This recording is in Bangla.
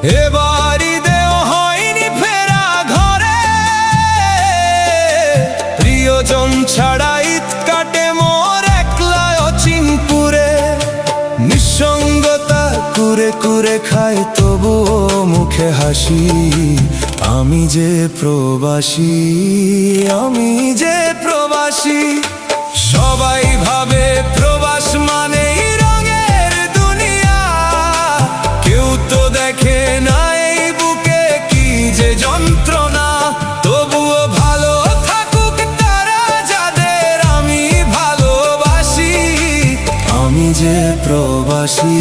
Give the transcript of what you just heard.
এবার ঈদেও হয়নি ফেরা ঘরে, প্রিয়জন ছাড়া ঈদ কাটে মোর একলা অচিনপুরে। নিঃসঙ্গতা কুরে কুরে খায় তবুও মুখে হাসি, আমি যে প্রবাসী, আমি যে প্রবাসী। সবাই ভাবে প্রবাস মানেই রঙের দুনিয়া, কেউ তো দেখে না এই বুকে কি যে যন্ত্রণা। তবুও ভালো থাকুক তারা যাদের আমি ভালোবাসি, আমি যে প্রবাসী,